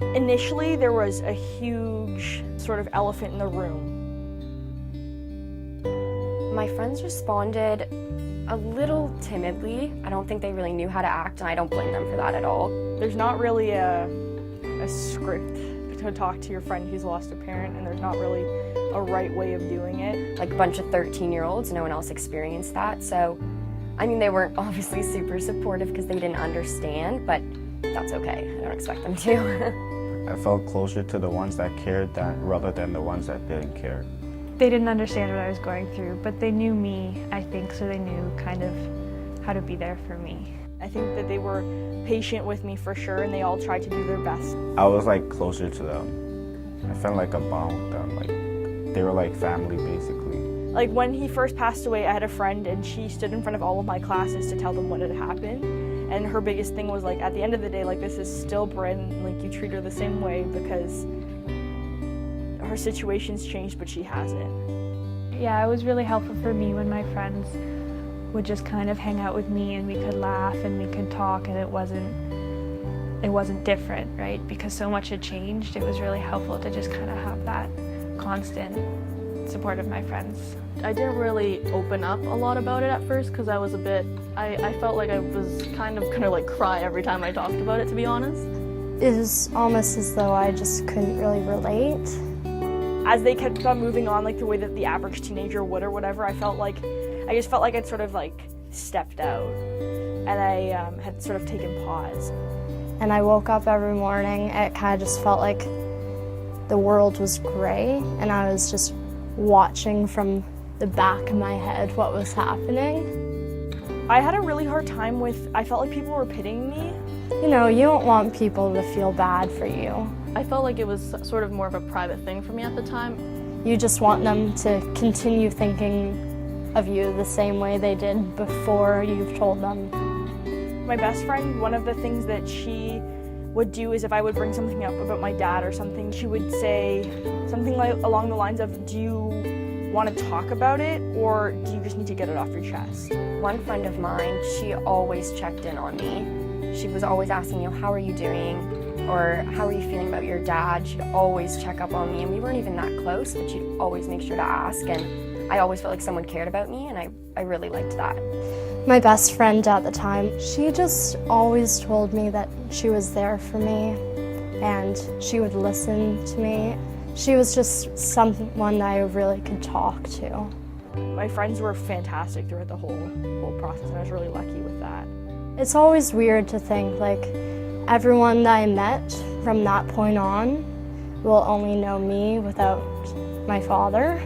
Initially, there was a huge sort of elephant in the room. My friends responded a little timidly. I don't think they really knew how to act, and I don't blame them for that at all. There's not really a script to talk to your friend who's lost a parent, and there's not really a right way of doing it. Like a bunch of 13-year-olds, no one else experienced that, so I mean, they weren't obviously super supportive because they didn't understand, but that's okay. I don't expect them to. I felt closer to the ones that cared rather than the ones that didn't care. They didn't understand what I was going through, but they knew me, I think, so they knew kind of how to be there for me. I think that they were patient with me for sure, and they all tried to do their best. I was like closer to them. I felt like a bond with them. Like they were like family basically. Like when he first passed away, I had a friend and she stood in front of all of my classes to tell them what had happened. And her biggest thing was like, at the end of the day, like this is still Bryn, like you treat her the same way because her situation's changed, but she hasn't. Yeah, it was really helpful for me when my friends would just kind of hang out with me and we could laugh and we could talk, and it wasn't different, right? Because so much had changed, it was really helpful to just kind of have that constant support of my friends. I didn't really open up a lot about it at first because I felt like I was kind of gonna like cry every time I talked about it, to be honest. It was almost as though I just couldn't really relate. As they kept on moving on, like the way that the average teenager would or whatever, I just felt like I'd sort of like stepped out, and I had sort of taken pause. And I woke up every morning, it kind of just felt like the world was gray, and I was just watching from the back of my head what was happening. I had a really hard time I felt like people were pitying me. You know, you don't want people to feel bad for you. I felt like it was sort of more of a private thing for me at the time. You just want them to continue thinking of you the same way they did before you've told them. My best friend, one of the things that she would do is if I would bring something up about my dad or something, she would say something like along the lines of, do you want to talk about it or do you just need to get it off your chest? One friend of mine, she always checked in on me. She was always asking, how are you doing? Or how are you feeling about your dad? She'd always check up on me, and we weren't even that close, but she'd always make sure to ask, and I always felt like someone cared about me, and I really liked that. My best friend at the time, she just always told me that she was there for me and she would listen to me. She was just someone that I really could talk to. My friends were fantastic throughout the whole process, and I was really lucky with that. It's always weird to think like everyone that I met from that point on will only know me without my father.